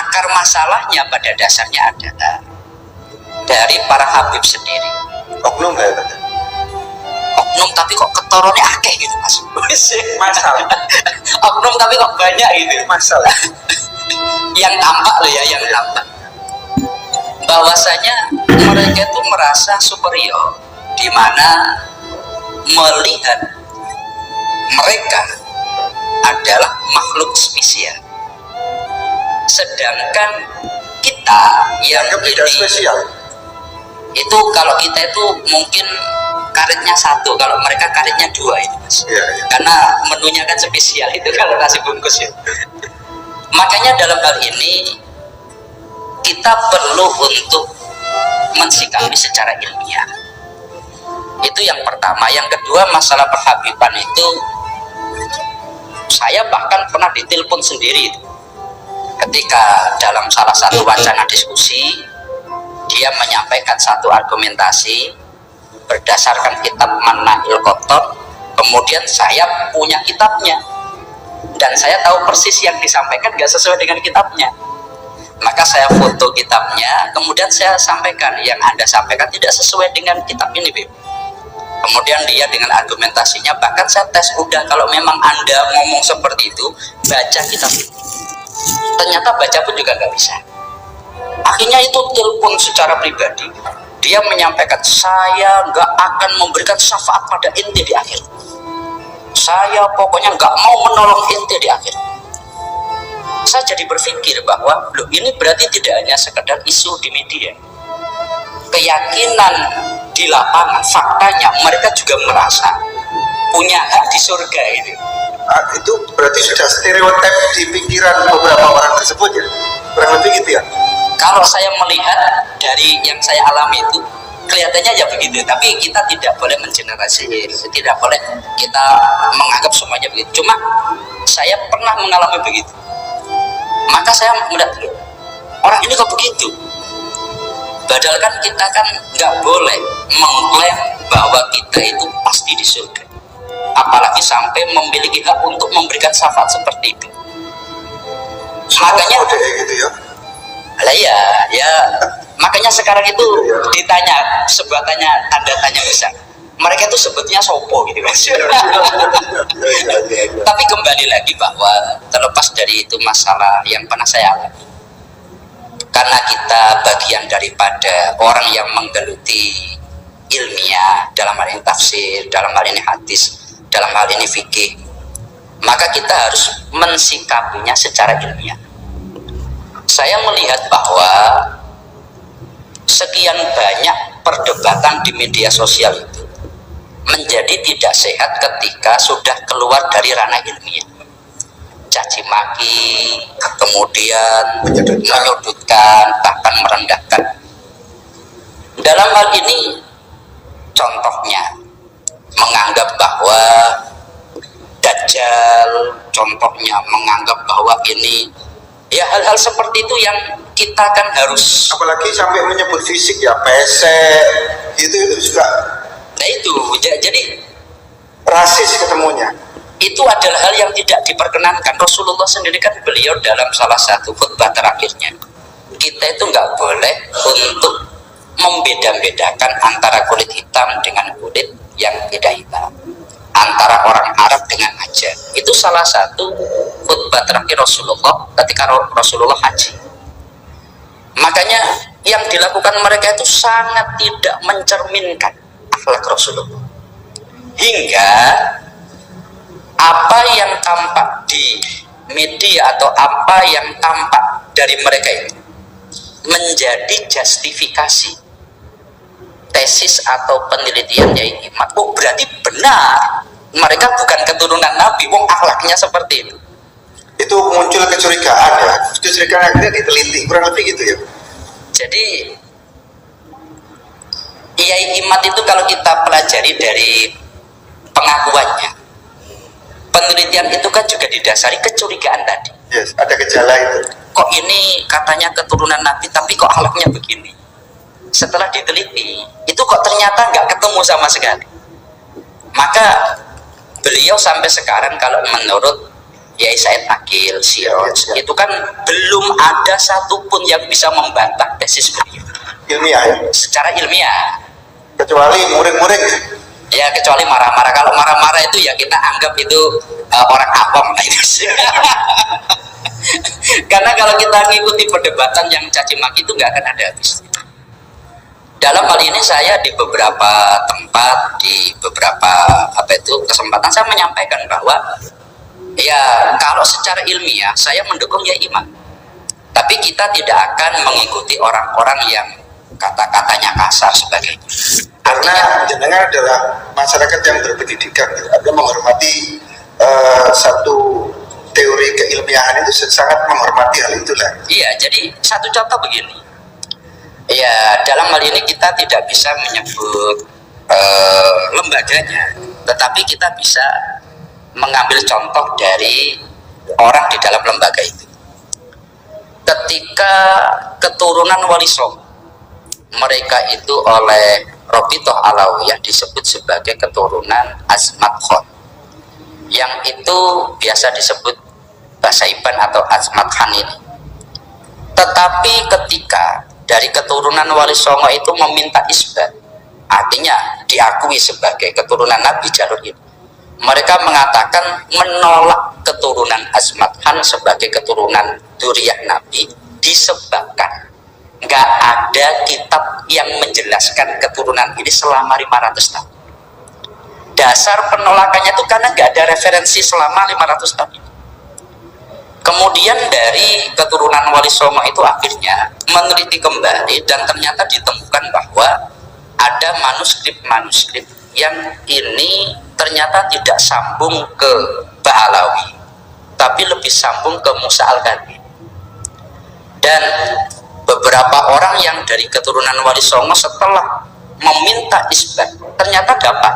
akar masalahnya pada dasarnya adalah dari para habib sendiri. Oknum ya Pak? Oknum tapi kok ketorone akeh gitu Mas. Masalah. Oknum tapi kok banyak gitu. Masalah. Yang tampak loh ya, yang tampak. Bahwasanya mereka itu merasa superior, di mana melihat mereka adalah makhluk spesial. Sedangkan kita yang tidak spesial. Itu kalau kita itu mungkin karetnya satu, kalau mereka karetnya dua itu Mas. Ya, ya. Karena menunya kan spesial itu kalau nasi bungkus ya. Makanya dalam hal ini kita perlu untuk mensikapi secara ilmiah. Itu yang pertama. Yang kedua, masalah perhabiban itu saya bahkan pernah ditelepon sendiri ketika dalam salah satu wacana diskusi dia menyampaikan satu argumentasi berdasarkan kitab Mannail Qotton. Kemudian saya punya kitabnya dan saya tahu persis yang disampaikan gak sesuai dengan kitabnya. Maka saya foto kitabnya, kemudian saya sampaikan yang Anda sampaikan tidak sesuai dengan kitab ini, Beb. Kemudian dia dengan argumentasinya, bahkan saya tes, udah kalau memang Anda ngomong seperti itu, baca kitab itu. Ternyata baca pun juga gak bisa. Akhirnya itu telepon secara pribadi. Dia menyampaikan, saya gak akan memberikan syafaat pada inti di akhir. Saya pokoknya gak mau menolong inti di akhir. Saya jadi berpikir bahwa loh, ini berarti tidak hanya sekedar isu di media, keyakinan di lapangan, faktanya mereka juga merasa punya hak di surga ini. Itu berarti sudah stereotip di pikiran beberapa orang tersebut ya, kurang lebih gitu ya. Kalau saya melihat dari yang saya alami itu kelihatannya ya begitu, tapi kita tidak boleh mengeneralisir, tidak boleh kita menganggap semuanya begitu. Cuma saya pernah mengalami begitu. Maka saya melihat orang ini kok begitu. Padahal kan kita kan nggak boleh mengklaim bahwa kita itu pasti di surga, apalagi sampai memiliki hak untuk memberikan syafaat seperti itu. Makanya gitu ya. Lah ya makanya sekarang itu ditanya sebuah tanda tanya besar. Mereka itu sebetulnya sopo gitu Mas. Tapi kembali lagi bahwa terlepas dari itu masalah yang pernah saya alami, karena kita bagian daripada orang yang menggeluti ilmiah, dalam hal ini tafsir, dalam hal ini hadis, dalam hal ini fikih, maka kita harus mensikapinya secara ilmiah. Saya melihat bahwa sekian banyak perdebatan di media sosial itu menjadi tidak sehat ketika sudah keluar dari ranah ilmiah. Caci maki, kemudian menyudutkan, bahkan merendahkan. Dalam hal ini contohnya menganggap bahwa Dajjal, contohnya menganggap bahwa ini ya hal-hal seperti itu yang kita kan harus, apalagi sampai menyebut fisik ya, pesek itu juga. Nah itu jadi rasis ketemunya. Itu adalah hal yang tidak diperkenankan. Rasulullah sendiri kan beliau dalam salah satu khutbah terakhirnya, kita itu nggak boleh untuk membeda-bedakan antara kulit hitam dengan kulit yang tidak hitam, antara orang Arab dengan Ajam. Itu salah satu khutbah terakhir Rasulullah ketika Rasulullah haji. Makanya yang dilakukan mereka itu sangat tidak mencerminkan akhlak Rasulullah, hingga apa yang tampak di media atau apa yang tampak dari mereka itu menjadi justifikasi tesis atau penelitian Yai Imad. Oh berarti benar mereka bukan keturunan Nabi, wong akhlaknya seperti itu. Itu muncul kecurigaan ya, kecurigaan akhirnya diteliti, kurang lebih gitu ya. Jadi Yai Imad itu kalau kita pelajari dari pengakuannya, penelitian itu kan juga didasari kecurigaan tadi. Yes, ada gejala itu. Kok ini katanya keturunan Nabi tapi kok akhlaknya begini. Setelah diteliti, itu kok ternyata nggak ketemu sama sekali. Maka beliau sampai sekarang kalau menurut Kiai Said Akil Siroj, Ya. itu kan belum ada satupun yang bisa membantah tesis beliau Ilmiah ya? secara ilmiah. Kecuali muring-muring. Ya kecuali marah-marah. Kalau marah-marah itu ya kita anggap itu orang awam lah itu. Karena kalau kita ngikuti perdebatan yang caci maki itu nggak akan ada habisnya. Dalam hal ini saya di beberapa tempat, di beberapa kesempatan saya menyampaikan bahwa ya kalau secara ilmiah saya mendukung ya iman. Tapi kita tidak akan mengikuti orang-orang yang kata-katanya kasar sebagainya. Karena jenengan adalah masyarakat yang berpendidikan, gitu. Artinya menghormati satu teori keilmiahan itu sangat menghormati hal itulah. Iya, jadi satu contoh begini. Ya, dalam hal ini kita tidak bisa menyebut lembaganya, tetapi kita bisa mengambil contoh dari orang di dalam lembaga itu. Ketika keturunan Wali Songo, mereka itu oleh Robitoh Alawiyah disebut sebagai keturunan Azmat Khan, yang itu biasa disebut Basaiban atau Azmat Khan ini. Tetapi ketika dari keturunan Wali Songo itu meminta isbat, artinya diakui sebagai keturunan Nabi jalur ini, mereka mengatakan menolak keturunan Azmat Khan sebagai keturunan Duriyah Nabi disebabkan nggak ada kitab yang menjelaskan keturunan ini selama 500 tahun. Dasar penolakannya itu karena nggak ada referensi selama 500 tahun. Kemudian dari keturunan Wali Songo itu akhirnya meneliti kembali dan ternyata ditemukan bahwa ada manuskrip-manuskrip yang ini ternyata tidak sambung ke Ba'alawi, tapi lebih sambung ke Musa Al-Kadhi. Dan beberapa orang yang dari keturunan Wali Songo setelah meminta isbat ternyata dapat